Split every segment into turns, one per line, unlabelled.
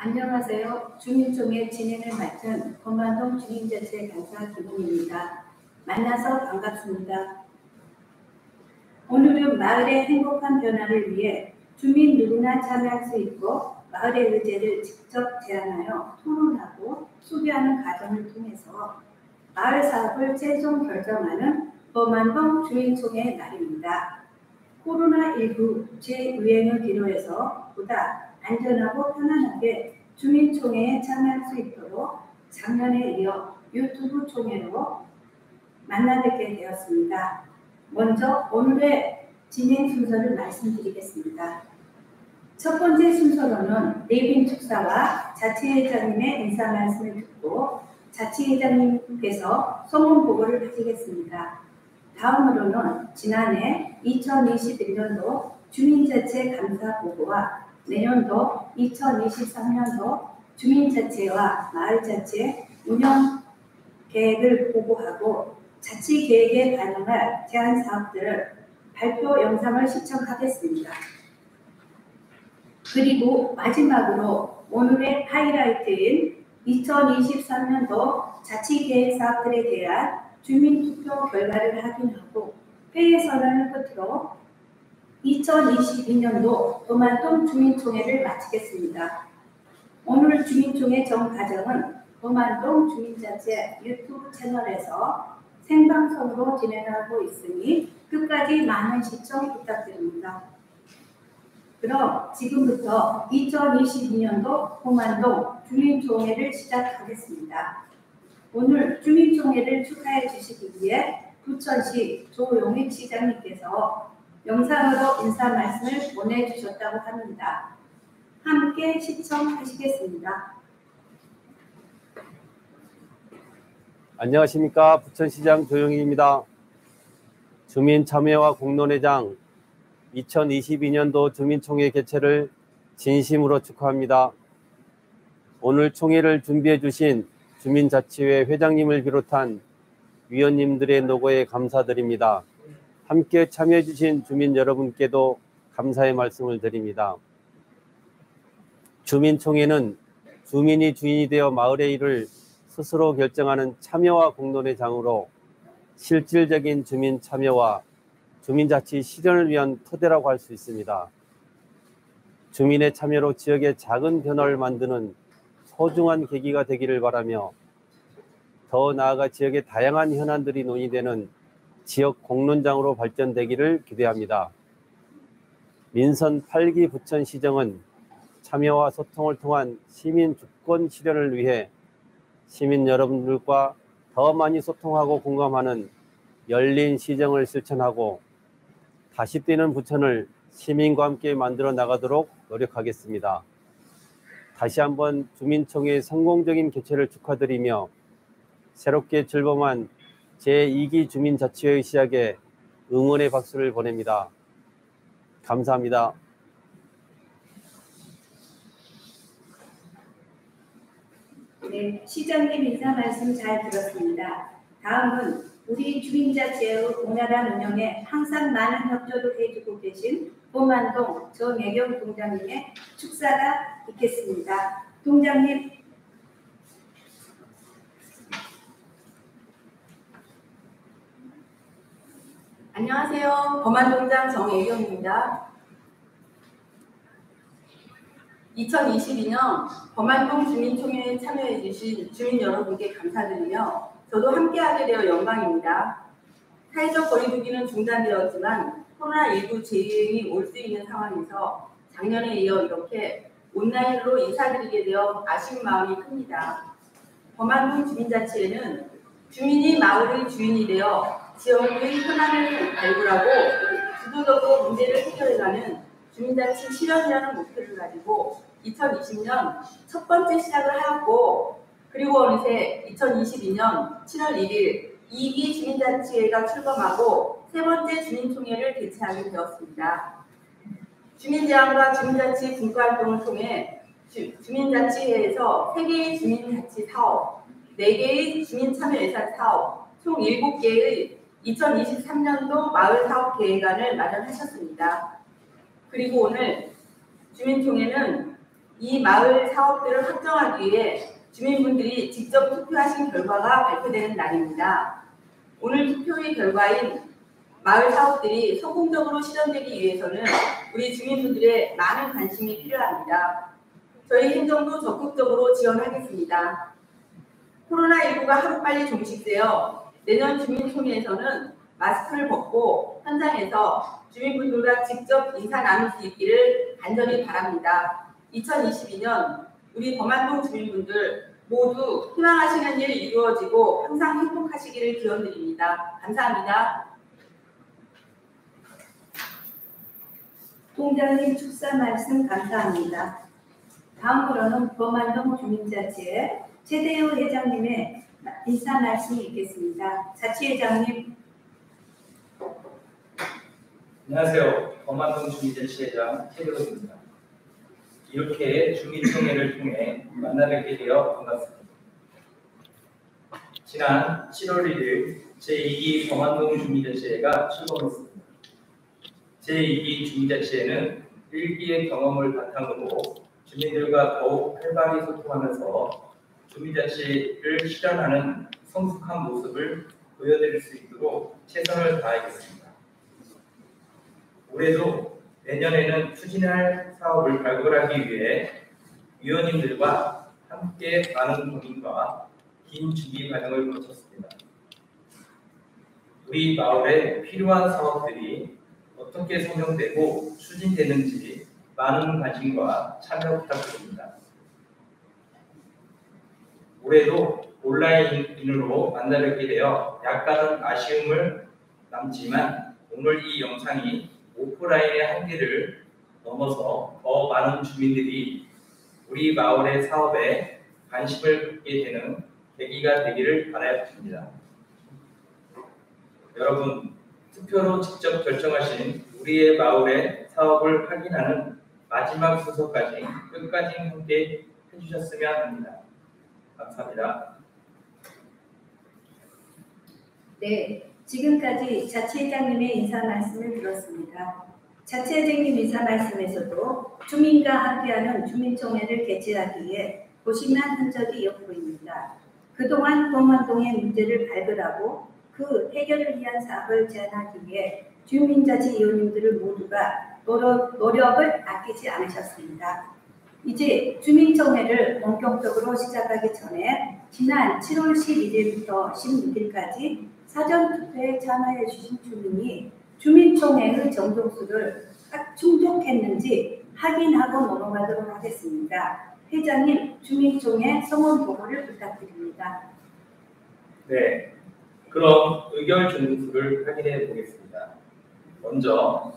안녕하세요. 주민총회 진행을 맡은 권만동 주민자치간사 김은입니다. 만나서 반갑습니다. 오늘은 마을의 행복한 변화를 위해 주민 누구나 참여할 수 있고 마을의 의제를 직접 제안하여 토론하고 수비하는 과정을 통해서 마을 사업을 최종 결정하는 권만동 주민총회 날입니다. 코로나19 재유행을 기로해서 보다 안전하고 편안하게 주민총회에 참여할 수 있도록 작년에 이어 유튜브 총회로 만나 뵙게 되었습니다. 먼저 오늘의 진행 순서를 말씀드리겠습니다. 첫 번째 순서로는 내빈 축사와 자치회장님의 인사 말씀을 듣고 자치회장님께서 소문 보고를 하시겠습니다. 다음으로는 지난해 2021년도 주민자치 감사 보고와 내년도 2023년도 주민자치와 마을자치 운영 계획을 보고하고 자치 계획에 반영할 제안 사업들을 발표 영상을 시청하겠습니다. 그리고 마지막으로 오늘의 하이라이트인 2023년도 자치계획 사업들에 대한 주민투표 결과를 확인하고 회의 선언을 끝으로 2022년도 권만동 주민총회를 마치겠습니다. 오늘 주민총회 전 과정은 권만동 주민자치 유튜브 채널에서 생방송으로 진행하고 있으니 끝까지 많은 시청 부탁드립니다. 그럼 지금부터 2022년도 권만동 주민총회를 시작하겠습니다. 오늘 주민총회를 축하해 주시기 위해 부천시 조용익 시장님께서 영상으로 인사 말씀을 보내주셨다고 합니다. 함께 시청하시겠습니다.
안녕하십니까. 부천시장 조용익입니다. 주민참여와 공론회장 2022년도 주민총회 개최를 진심으로 축하합니다. 오늘 총회를 준비해 주신 주민자치회 회장님을 비롯한 위원님들의 노고에 감사드립니다. 함께 참여해 주신 주민 여러분께도 감사의 말씀을 드립니다. 주민총회는 주민이 주인이 되어 마을의 일을 스스로 결정하는 참여와 공론의 장으로 실질적인 주민 참여와 주민자치 실현을 위한 토대라고 할 수 있습니다. 주민의 참여로 지역의 작은 변화를 만드는 소중한 계기가 되기를 바라며 더 나아가 지역의 다양한 현안들이 논의되는 지역 공론장으로 발전되기를 기대합니다. 민선 8기 부천시정은 참여와 소통을 통한 시민 주권 실현을 위해 시민 여러분들과 더 많이 소통하고 공감하는 열린 시정을 실천하고 다시 뛰는 부천을 시민과 함께 만들어 나가도록 노력하겠습니다. 다시 한번 주민총회 성공적인 개최를 축하드리며 새롭게 출범한 제2기 주민자치회의 시작에 응원의 박수를 보냅니다. 감사합니다.
네, 시장님 인사 말씀 잘 들었습니다. 다음은 우리 주민자치회의 원활한 운영에 항상 많은 협조를 해주고 계신 권만동 정혜경 동장님의 축사가 있겠습니다. 동장님.
안녕하세요. 권만동장 정혜경입니다. 2022년 권만동 주민총회에 참여해 주신 주민 여러분께 감사드리며 저도 함께하게 되어 영광입니다. 사회적 거리두기는 중단되었지만 코로나19 재유행이 올 수 있는 상황에서 작년에 이어 이렇게 온라인으로 인사드리게 되어 아쉬운 마음이 큽니다. 권만동 주민자치회는 주민이 마을의 주인이 되어 지역의 현안을 발굴하고 주도적으로 문제를 해결해가는 주민자치 실현이라는 목표를 가지고 2020년 첫 번째 시작을 하였고 그리고 어느새 2022년 7월 1일 2기 주민자치회가 출범하고 세 번째 주민총회를 개최하게 되었습니다. 주민제안과 주민자치 분과활동을 통해 주민자치회에서 3개의 주민자치 사업, 4개의 주민참여예산 사업, 총 7개의 2023년도 마을사업 계획안을 마련하셨습니다. 그리고 오늘 주민총회는 이 마을 사업들을 확정하기 위해 주민분들이 직접 투표하신 결과가 발표되는 날입니다. 오늘 투표의 결과인 마을 사업들이 성공적으로 실현되기 위해서는 우리 주민분들의 많은 관심이 필요합니다. 저희 행정도 적극적으로 지원하겠습니다. 코로나19가 하루빨리 종식되어 내년 주민총회에서는 마스크를 벗고 현장에서 주민분들과 직접 인사 나눌 수 있기를 간절히 바랍니다. 2022년 우리 범안동 주민분들 모두 희망하시는 일 이루어지고 항상 행복하시기를 기원드립니다. 감사합니다.
통장님 축사 말씀 감사합니다. 다음으로는 범안동 주민자치회 최대우 회장님의 인사 말씀이 있겠습니다. 자치회장님.
안녕하세요. 범안동 주민자치회장 최대우입니다. 이렇게 주민총회를 통해 만나뵙게 되어 반갑습니다. 지난 7월 1일 제2기 범안동 주민자치회가 출범했습니다. 제2기 주민자치회는 1기의 경험을 바탕으로 주민들과 더욱 활발히 소통하면서 주민자치를 실현하는 성숙한 모습을 보여드릴 수 있도록 최선을 다하겠습니다. 올해도 내년에는 추진할 사업을 발굴하기 위해 위원님들과 함께 많은 고민과 긴 준비 과정을 거쳤습니다. 우리 마을에 필요한 사업들이 어떻게 선정되고 추진되는지 많은 관심과 참여 부탁드립니다. 올해도 온라인으로 만나뵙게 되어 약간은 아쉬움을 남지만 오늘 이 영상이 오프라인의 한계를 넘어서 더 많은 주민들이 우리 마을의 사업에 관심을 갖게 되는 계기가 되기를 바라봅니다. 여러분, 투표로 직접 결정하신 우리의 마을의 사업을 확인하는 마지막 순서까지 끝까지 함께 해주셨으면 합니다. 감사합니다.
네, 지금까지 자치회장님의 인사 말씀을 들었습니다. 자치회장님 인사 말씀에서도 주민과 함께하는 주민총회를 개최하기 위해 고심한 흔적이 엿보입니다. 그동안 범안동의 문제를 발굴하고 그 해결을 위한 사업을 제안하기 위해 주민자치위원님들을 모두가 노력을 아끼지 않으셨습니다. 이제 주민총회를 본격적으로 시작하기 전에 지난 7월 11일부터 16일까지 사전투표에 참여해 주신 주민이 주민총회의 정족수를 충족했는지 확인하고 넘어가도록 하겠습니다. 회장님, 주민총회 성원 보고를 부탁드립니다.
네, 그럼 의결 정족수를 확인해 보겠습니다. 먼저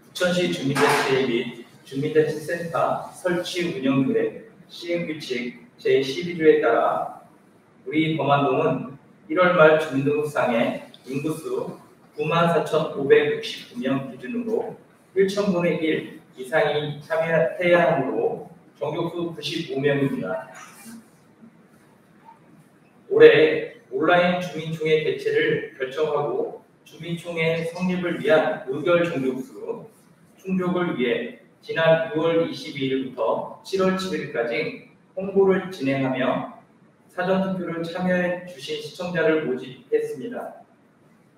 부천시 주민자치회 및 주민자치센터 설치 운영 계획 시행규칙 제12조에 따라 우리 범안동은 1월 말 주민등록상에 인구수 94,569명 기준으로 1,000분의 1 이상이 참여해야 하므로 정족수 95명입니다. 올해 온라인 주민총회 개최를 결정하고 주민총회 성립을 위한 의결 정족수 충족을 위해 지난 6월 22일부터 7월 7일까지 홍보를 진행하며 사전투표를 참여해 주신 시청자를 모집했습니다.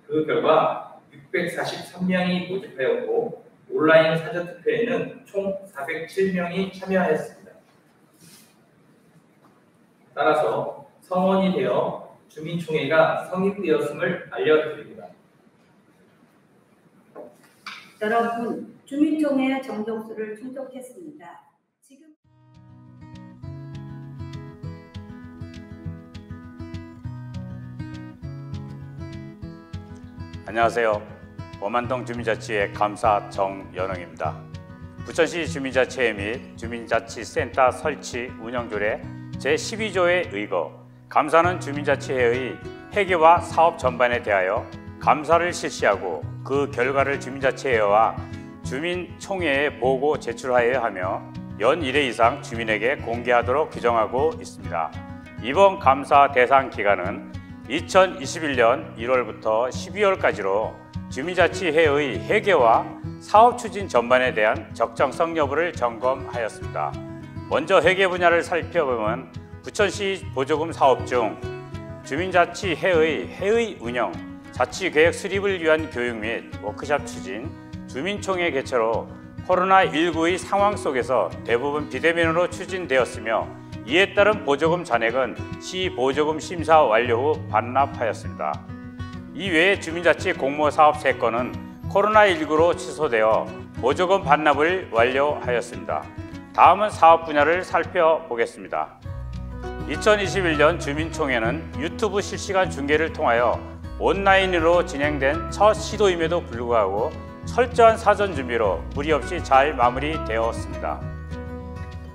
그 결과 643명이 모집하였고 온라인 사전투표에는 총 407명이 참여하였습니다. 따라서 성원이 되어 주민총회가 성립되었음을 알려드립니다.
여러분, 주민총회 정족수를 충족했습니다. 지금
안녕하세요. 범안동 주민자치회 감사 정연흥입니다. 부천시 주민자치회 및 주민자치센터 설치 운영조례 제12조에 의거 감사는 주민자치회의 회계와 사업 전반에 대하여 감사를 실시하고 그 결과를 주민자치회와 주민총회에 보고 제출하여야 하며 연 1회 이상 주민에게 공개하도록 규정하고 있습니다. 이번 감사 대상 기간은 2021년 1월부터 12월까지로 주민자치회의 회계와 사업 추진 전반에 대한 적정성 여부를 점검하였습니다. 먼저 회계 분야를 살펴보면 부천시 보조금 사업 중 주민자치회의 회의 운영, 자치계획 수립을 위한 교육 및 워크숍 추진, 주민총회 개최로 코로나19의 상황 속에서 대부분 비대면으로 추진되었으며 이에 따른 보조금 잔액은 시 보조금 심사 완료 후 반납하였습니다. 이외에 주민자치 공모사업 3건은 코로나19로 취소되어 보조금 반납을 완료하였습니다. 다음은 사업 분야를 살펴보겠습니다. 2021년 주민총회는 유튜브 실시간 중계를 통하여 온라인으로 진행된 첫 시도임에도 불구하고 철저한 사전 준비로 무리 없이 잘 마무리되었습니다.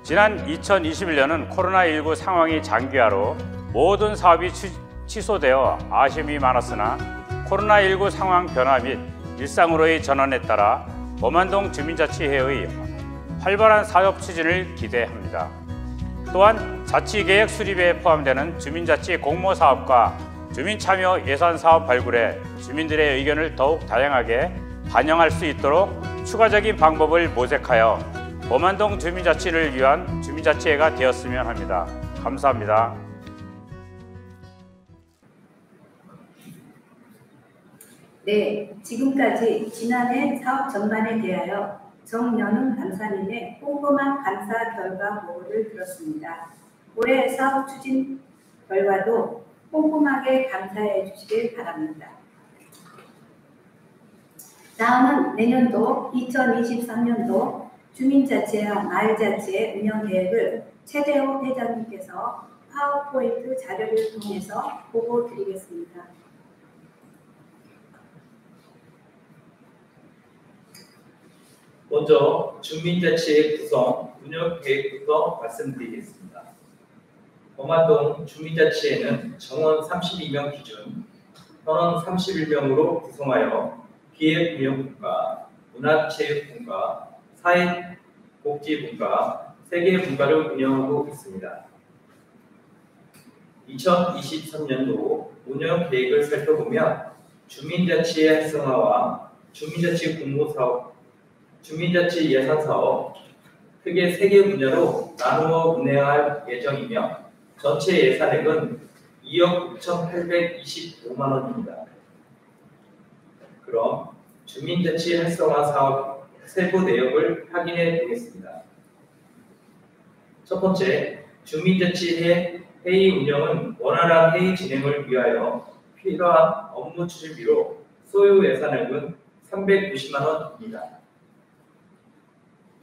지난 2021년은 코로나19 상황이 장기화로 모든 사업이 취소되어 아쉬움이 많았으나 코로나19 상황 변화 및 일상으로의 전환에 따라 범안동 주민자치회의 활발한 사업 추진을 기대합니다. 또한 자치계획 수립에 포함되는 주민자치 공모사업과 주민참여 예산사업 발굴에 주민들의 의견을 더욱 다양하게 반영할 수 있도록 추가적인 방법을 모색하여 범안동 주민자치를 위한 주민자치회가 되었으면 합니다. 감사합니다.
네, 지금까지 지난해 사업 전반에 대하여 정연웅 감사님의 꼼꼼한 감사 결과 보고를 들었습니다. 올해 사업 추진 결과도 꼼꼼하게 감사해 주시길 바랍니다. 다음은 내년도 2023년도 주민자치와 마을자치의 운영계획을 최대호 회장님께서 파워포인트 자료를 통해서 보고 드리겠습니다.
먼저 주민자치의 구성, 운영계획부터 말씀드리겠습니다. 범안동 주민자치회는 정원 32명 기준 현원 31명으로 구성하여 기획운영분과, 문화체육분과, 사회복지분과 3개의 분과를 운영하고 있습니다. 2023년도 운영계획을 살펴보면 주민자치의 활성화와 주민자치 공모사업, 주민자치 예산사업 크게 3개 분야로 나누어 운영할 예정이며 전체 예산액은 2억 9,825만 원입니다. 그럼 주민자치 활성화 사업 세부 내역을 확인해 보겠습니다. 첫 번째, 주민자치 회의 운영은 원활한 회의 진행을 위하여 필요한 업무 추진비로 소요 예산액은 390만 원입니다.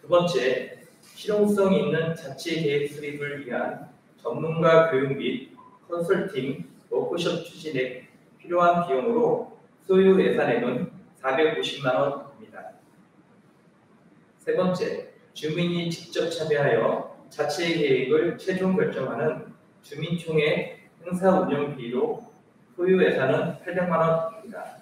두 번째, 실용성 있는 자치 계획 수립을 위한 전문가 교육 및 컨설팅, 워크숍 추진에 필요한 비용으로 소요 예산액은 450만 원입니다. 세 번째, 주민이 직접 참여하여 자치 계획을 최종 결정하는 주민총회 행사 운영비로 소요 예산은 800만 원입니다.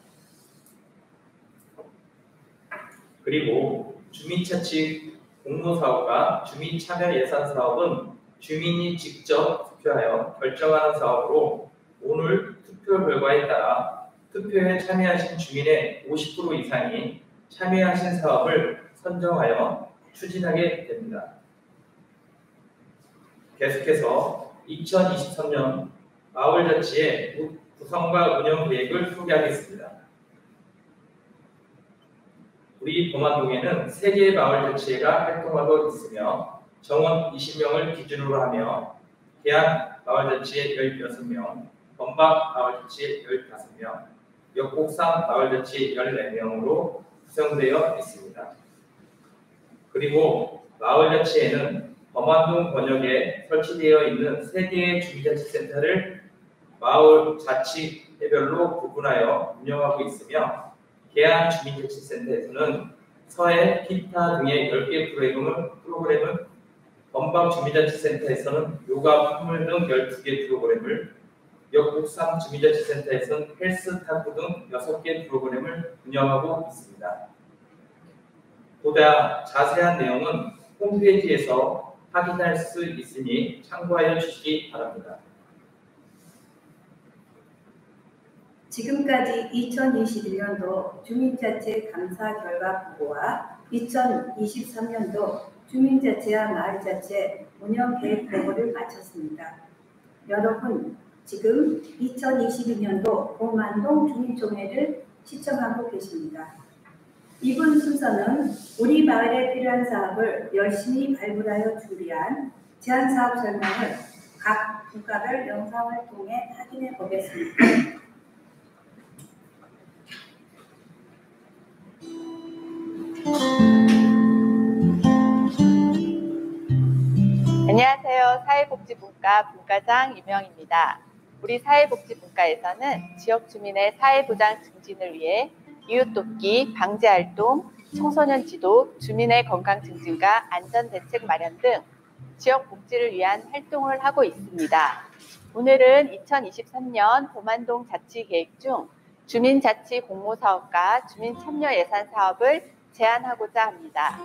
그리고 주민자치 공모사업과 주민참여 예산사업은 주민이 직접 투표하여 결정하는 사업으로 오늘 투표 결과에 따라 투표에 참여하신 주민의 50% 이상이 참여하신 사업을 선정하여 추진하게 됩니다. 계속해서 2023년 마을자치의 구성과 운영 계획을 소개하겠습니다. 우리 범안동에는 3개의 마을자치회가 활동하고 있으며 정원 20명을 기준으로 하며 계양 마을자치회 16명, 범박 마을자치회 15명, 역곡산 마을자치 14명으로 구성되어 있습니다. 그리고 마을자치회는 범안동 권역에 설치되어 있는 3개의 주민자치센터를 마을 자치회별로 구분하여 운영하고 있으며 계양 주민자치센터에서는 서해, 기타 등의 10개 프로그램을, 범박 주민자치센터에서는 요가, 풍물 등 12개 프로그램을, 역곡산 주민자치센터에서는 헬스, 탁구 등 6개 프로그램을 운영하고 있습니다. 보다 자세한 내용은 홈페이지에서 확인할 수 있으니 참고하여 주시기 바랍니다.
지금까지 2021년도 주민자치 감사 결과 보고와 2023년도 주민자치와 마을자치 운영 계획 보고를 마쳤습니다. 여러분, 지금 2022년도 봉만동 주민총회를 시청하고 계십니다. 이번 순서는 우리 마을에 필요한 사업을 열심히 발굴하여 준비한 제안사업 설명을 각 분과별 영상을 통해 확인해 보겠습니다.
안녕하세요. 사회복지분과 분과장 유명입니다. 우리 사회복지분과에서는 지역 주민의 사회보장 증진을 위해 이웃돕기, 방제활동, 청소년 지도, 주민의 건강 증진과 안전대책 마련 등 지역 복지를 위한 활동을 하고 있습니다. 오늘은 2023년 봉만동 자치계획 중 주민자치 공모사업과 주민참여예산 사업을 제안하고자 합니다.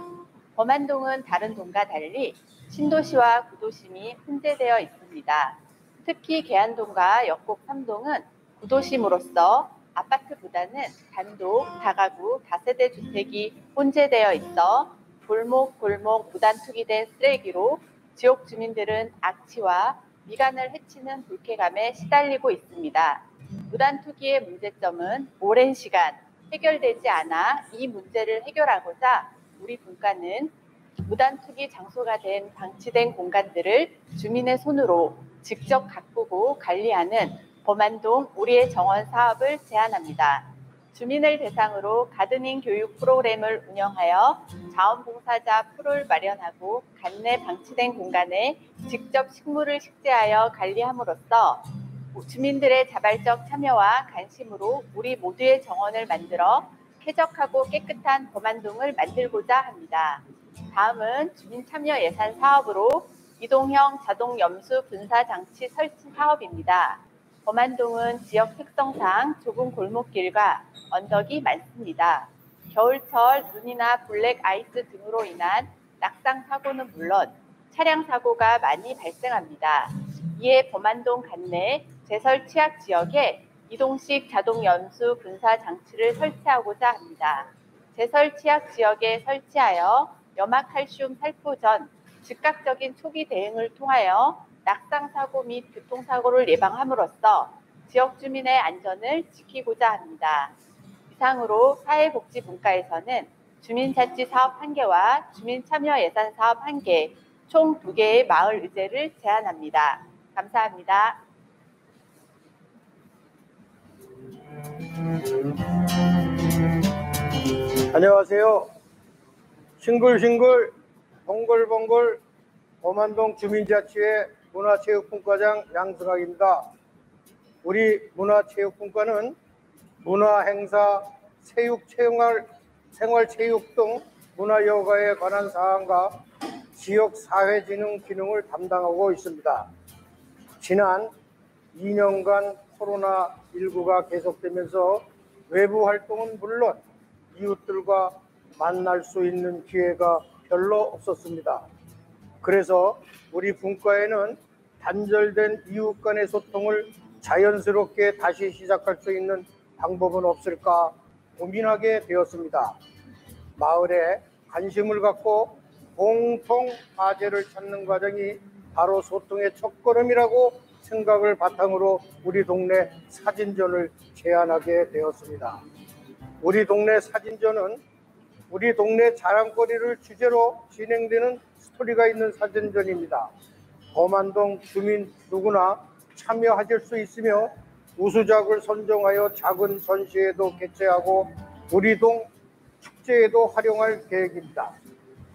봉만동은 다른 동과 달리 신도시와 구도심이 혼재되어 있습니다. 특히 계안동과 역곡 3동은 구도심으로서 아파트보다는 단독, 다가구, 다세대 주택이 혼재되어 있어 골목 무단 투기된 쓰레기로 지역 주민들은 악취와 미간을 해치는 불쾌감에 시달리고 있습니다. 무단 투기의 문제점은 오랜 시간 해결되지 않아 이 문제를 해결하고자 우리 분과는 무단 투기 장소가 된 방치된 공간들을 주민의 손으로 직접 가꾸고 관리하는 봉만동 우리의 정원 사업을 제안합니다. 주민을 대상으로 가드닝 교육 프로그램을 운영하여 자원봉사자 풀을 마련하고 간내 방치된 공간에 직접 식물을 식재하여 관리함으로써 주민들의 자발적 참여와 관심으로 우리 모두의 정원을 만들어 쾌적하고 깨끗한 봉만동을 만들고자 합니다. 다음은 주민참여예산 사업으로 이동형 자동염수 분사장치 설치 사업입니다. 봉만동은 지역 특성상 좁은 골목길과 언덕이 많습니다. 겨울철 눈이나 블랙 아이스 등으로 인한 낙상 사고는 물론 차량 사고가 많이 발생합니다. 이에 봉만동 관내 제설 취약 지역에 이동식 자동염수 분사장치를 설치하고자 합니다. 제설 취약 지역에 설치하여 염화칼슘 살포 전 즉각적인 초기 대응을 통하여 낙상사고 및 교통사고를 예방함으로써 지역 주민의 안전을 지키고자 합니다. 이상으로 사회복지분과에서는 주민자치 사업 1개와 주민참여예산 사업 1개, 총 2개의 마을 의제를 제안합니다. 감사합니다.
안녕하세요. 싱글싱글 봉글봉글 봉만동 주민자치회 문화체육분과장 양승학입니다. 우리 문화체육분과는 문화행사, 체육, 생활체육 등 문화여가에 관한 사항과 지역 사회진흥 기능을 담당하고 있습니다. 지난 2년간 코로나19가 계속되면서 외부 활동은 물론 이웃들과 만날 수 있는 기회가 별로 없었습니다. 그래서 우리 분과에는 단절된 이웃 간의 소통을 자연스럽게 다시 시작할 수 있는 방법은 없을까 고민하게 되었습니다. 마을에 관심을 갖고 공통 화제를 찾는 과정이 바로 소통의 첫걸음이라고 생각을 바탕으로 우리 동네 사진전을 제안하게 되었습니다. 우리 동네 사진전은 우리 동네 자랑거리를 주제로 진행되는 스토리가 있는 사진전입니다. 봉만동 주민 누구나 참여하실 수 있으며 우수작을 선정하여 작은 전시회도 개최하고 우리 동 축제에도 활용할 계획입니다.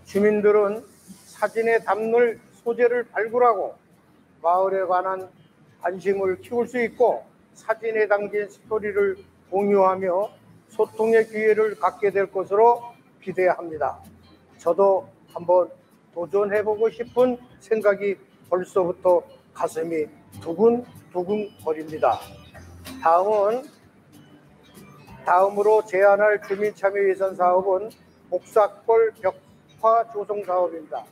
주민들은 사진에 담을 소재를 발굴하고 마을에 관한 관심을 키울 수 있고 사진에 담긴 스토리를 공유하며 소통의 기회를 갖게 될 것으로 기대합니다. 저도 한번 도전해보고 싶은 생각이 벌써부터 가슴이 두근두근 거립니다. 다음으로 제안할 주민참여예산 사업은 복사골 벽화 조성 사업입니다.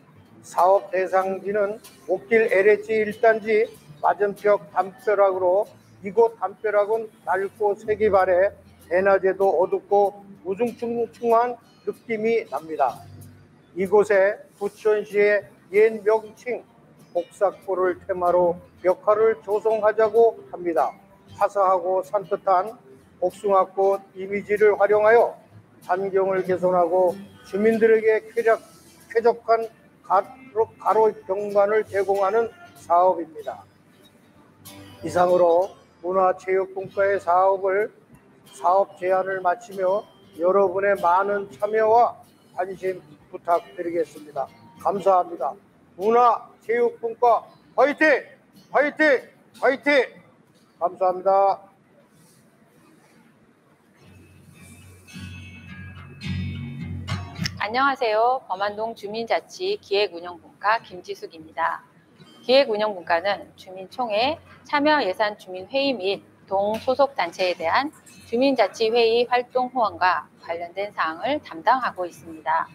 사업 대상지는 옥길 LH 1단지 맞은벽 담벼락으로 이곳 담벼락은 낡고 색이 바래 대낮에도 어둡고 우중충한 느낌이 납니다. 이곳에 부천시의 옛 명칭 복사골을 테마로 벽화를 조성하자고 합니다. 화사하고 산뜻한 복숭아꽃 이미지를 활용하여 환경을 개선하고 주민들에게 쾌적한 가로 경관을 제공하는 사업입니다. 이상으로 문화체육분과의 사업 제안을 마치며 여러분의 많은 참여와 관심 부탁드리겠습니다. 감사합니다. 문화체육분과 화이팅! 화이팅! 화이팅! 감사합니다.
안녕하세요. 범안동 주민자치 기획운영분과 김지숙입니다. 기획운영분과는 주민총회, 참여예산 주민회의 및 동소속단체에 대한 주민자치회의 활동 후원과 관련된 사항을 담당하고 있습니다.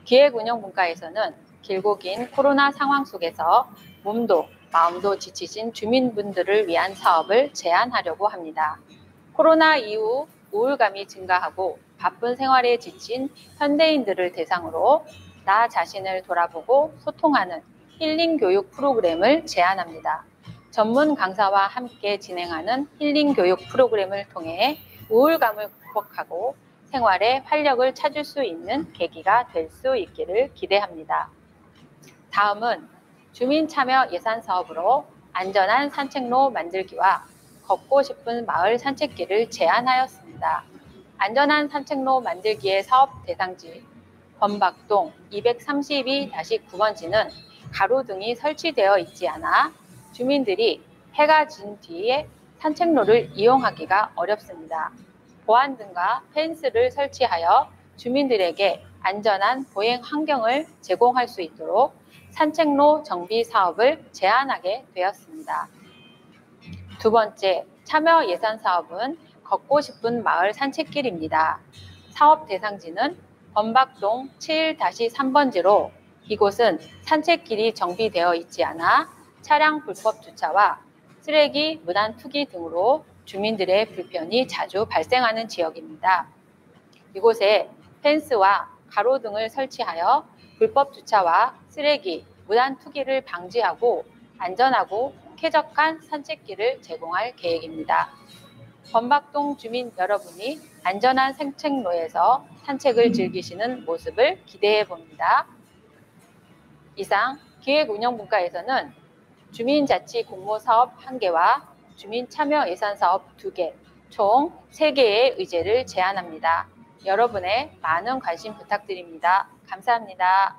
기획운영분과에서는 길고 긴 코로나 상황 속에서 몸도 마음도 지치신 주민분들을 위한 사업을 제안하려고 합니다. 코로나 이후 우울감이 증가하고 바쁜 생활에 지친 현대인들을 대상으로 나 자신을 돌아보고 소통하는 힐링 교육 프로그램을 제안합니다. 전문 강사와 함께 진행하는 힐링 교육 프로그램을 통해 우울감을 극복하고 생활에 활력을 찾을 수 있는 계기가 될 수 있기를 기대합니다. 다음은 주민 참여 예산 사업으로 안전한 산책로 만들기와 걷고 싶은 마을 산책길을 제안하였습니다. 안전한 산책로 만들기의 사업 대상지 범박동 232-9번지는 가로등이 설치되어 있지 않아 주민들이 해가 진 뒤에 산책로를 이용하기가 어렵습니다. 보안등과 펜스를 설치하여 주민들에게 안전한 보행 환경을 제공할 수 있도록 산책로 정비 사업을 제안하게 되었습니다. 두 번째, 참여 예산 사업은 걷고 싶은 마을 산책길입니다. 사업 대상지는 범박동 7-3번지로 이곳은 산책길이 정비되어 있지 않아 차량 불법 주차와 쓰레기 무단 투기 등으로 주민들의 불편이 자주 발생하는 지역입니다. 이곳에 펜스와 가로등을 설치하여 불법 주차와 쓰레기, 무단 투기를 방지하고 안전하고 쾌적한 산책길을 제공할 계획입니다. 범박동 주민 여러분이 안전한 산책로에서 산책을 즐기시는 모습을 기대해 봅니다. 이상 기획운영분과에서는 주민자치 공모사업 1개와 주민참여 예산사업 2개, 총 3개의 의제를 제안합니다. 여러분의 많은 관심 부탁드립니다. 감사합니다.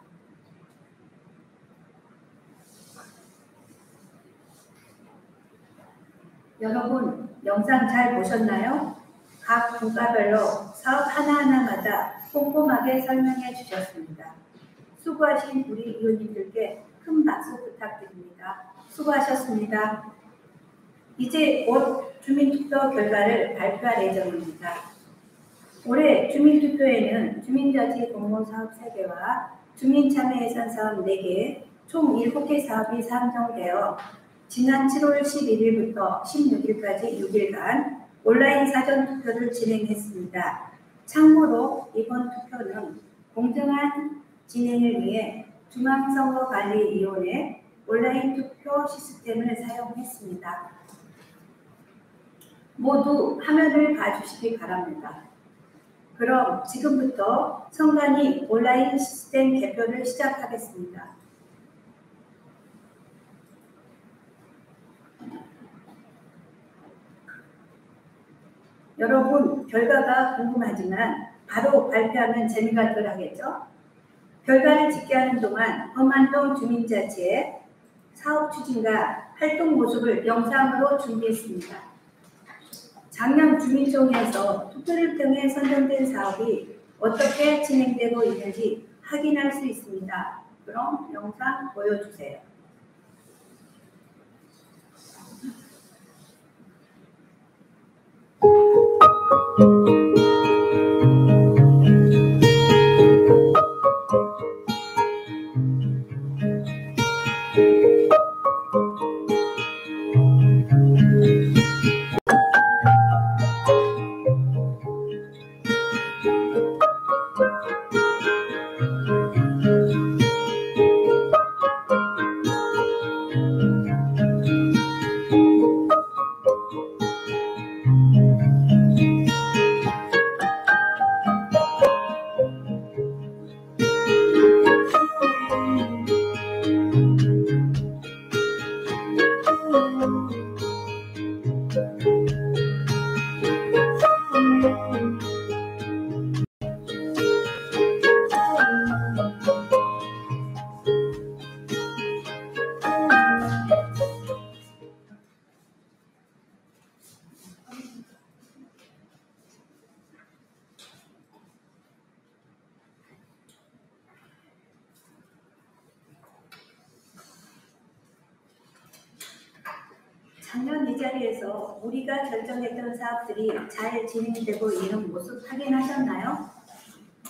여러분, 영상 잘 보셨나요? 각 분과별로 사업 하나하나마다 꼼꼼하게 설명해 주셨습니다. 수고하신 우리 의원님들께 큰 박수 부탁드립니다. 수고하셨습니다. 이제 곧 주민투표 결과를 발표할 예정입니다. 올해 주민투표에는 주민자치 공모사업 3개와 주민참여예산 사업 4개, 총 7개 사업이 상정되어 지난 7월 11일부터 16일까지 6일간 온라인 사전투표를 진행했습니다. 참고로 이번 투표는 공정한 진행을 위해 중앙선거관리위원회 온라인 투표 시스템을 사용했습니다. 모두 화면을 봐주시기 바랍니다. 그럼 지금부터 선관위 온라인 시스템 개표를 시작하겠습니다. 여러분, 결과가 궁금하지만 바로 발표하면 재미가 덜하겠죠? 결과를 집계하는 동안 범안동 주민자치의 사업 추진과 활동 모습을 영상으로 준비했습니다. 작년 주민총회에서 투표를 통해 선정된 사업이 어떻게 진행되고 있는지 확인할 수 있습니다. 그럼 영상 보여주세요. 자리에서 우리가 결정했던 사업들이 잘 진행되고 있는 모습 확인하셨나요?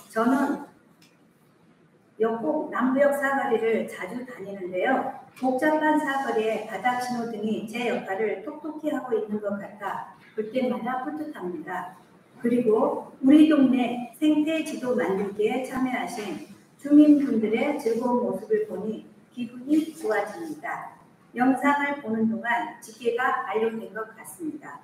저는 역곡 남부역 사거리를 자주 다니는데요. 복잡한 사거리에 바닥 신호등이 제 역할을 톡톡히 하고 있는 것 같아 볼 때마다 뿌듯합니다. 그리고 우리 동네 생태 지도 만들기에 참여하신 주민분들의 즐거운 모습을 보니 기분이 좋아집니다. 영상을 보는 동안 집계가 완료된 것 같습니다.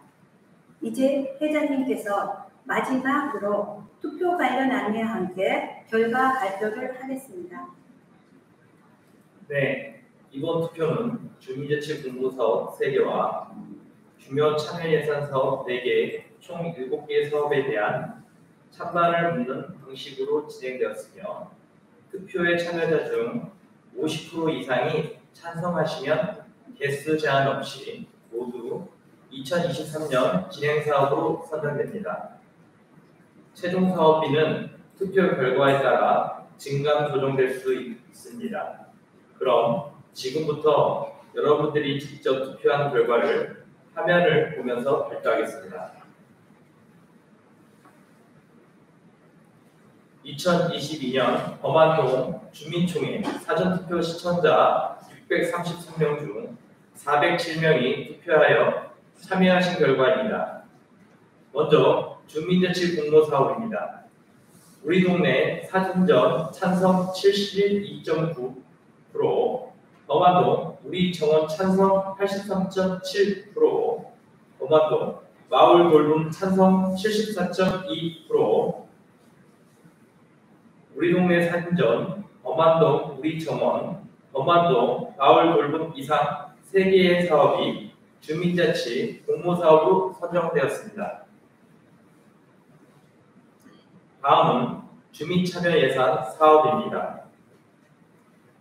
이제 회장님께서 마지막으로 투표 관련 안내와 함께 결과 발표를 하겠습니다.
네, 이번 투표는 주민자치 공모사업 3개와 주요 참여 예산 사업 4개, 총 7개의 사업에 대한 찬반을 묻는 방식으로 진행되었으며 투표의 참여자 중 50% 이상이 찬성하시면 개수 제한 없이 모두 2023년 진행사업으로 선정됩니다. 최종 사업비는 투표 결과에 따라 증감 조정될 수 있습니다. 그럼 지금부터 여러분들이 직접 투표한 결과를 화면을 보면서 발표하겠습니다. 2022년 범안동 주민총회 사전투표 시청자 633명 중 407명이 투표하여 참여하신 결과입니다. 먼저 주민자치 공모사업입니다. 우리 동네 사진전 찬성 72.9%, 범안동 우리 정원 찬성 83.7%, 범안동 마을 돌봄 찬성 74.2%, 우리 동네 사진전, 범안동 우리 정원, 범안동 마을 돌봄 이상 3개의 사업이 주민자치 공모사업으로 선정되었습니다. 다음은 주민참여예산 사업입니다.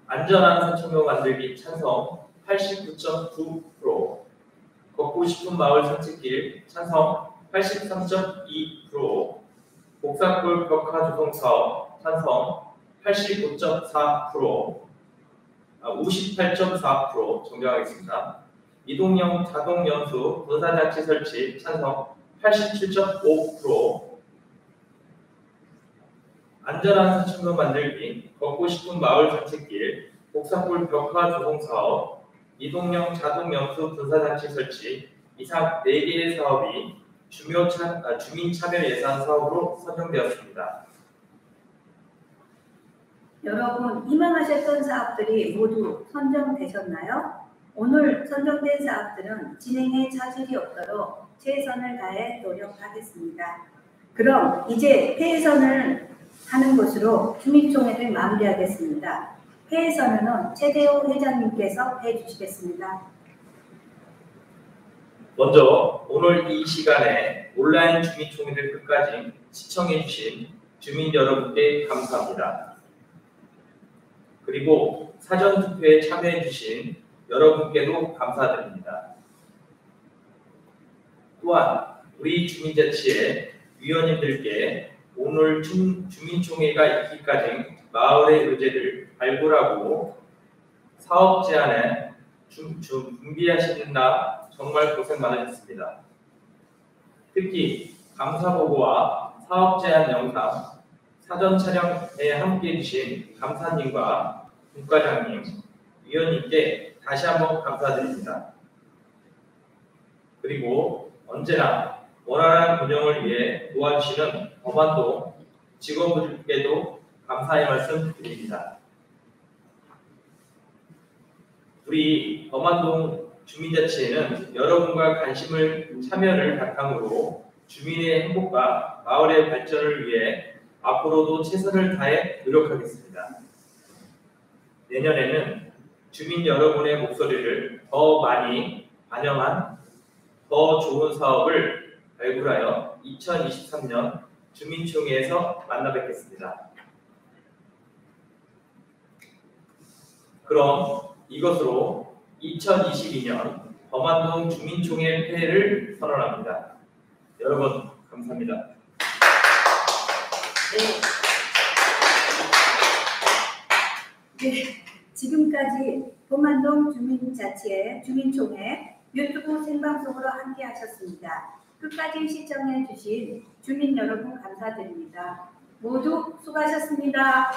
안전한 산책로 만들기 찬성 89.9%, 걷고 싶은 마을 산책길 찬성 83.2%, 복사골 벽화 조성 사업 찬성 85.4%, 58.4% 정정하겠습니다. 이동형 자동 연수 분사장치 설치 찬성 87.5%, 안전한 산책로 만들기, 걷고 싶은 마을 산책길, 복사골 벽화 조성 사업, 이동형 자동 연수 분사장치 설치 이상 4개의 사업이 주민 참여 예산 사업으로 선정되었습니다.
여러분, 희망하셨던 사업들이 모두 선정되셨나요? 오늘 선정된 사업들은 진행에 차질이 없도록 최선을 다해 노력하겠습니다. 그럼 이제 폐선을 하는 것으로 주민총회를 마무리하겠습니다. 폐선언은 최대호 회장님께서 해주시겠습니다.
먼저 오늘 이 시간에 온라인 주민총회를 끝까지 시청해주신 주민 여러분께 감사합니다. 그리고 사전투표에 참여해주신 여러분께도 감사드립니다. 또한 우리 주민자치의 위원님들께 오늘 주민총회가 있기까지 마을의 의제를 발굴하고 사업 제안에 준비하시느라 정말 고생 많으셨습니다. 특히 감사보고와 사업 제안 영상, 사전 촬영에 함께해 주신 감사님과 국과장님, 위원님께 다시 한번 감사드립니다. 그리고 언제나 원활한 운영을 위해 도와주시는 범안동 직원분들께도 감사의 말씀 드립니다. 우리 범안동 주민자치회는 여러분과 참여를 바탕으로 주민의 행복과 마을의 발전을 위해 앞으로도 최선을 다해 노력하겠습니다. 내년에는 주민 여러분의 목소리를 더 많이 반영한 더 좋은 사업을 발굴하여 2023년 주민총회에서 만나 뵙겠습니다. 그럼 이것으로 2022년 범안동 주민총회 폐회를 선언합니다. 여러분 감사합니다.
네, 지금까지 범안동 주민자치회 주민총회 유튜브 생방송으로 함께 하셨습니다. 끝까지 시청해 주신 주민 여러분 감사드립니다. 모두 수고하셨습니다.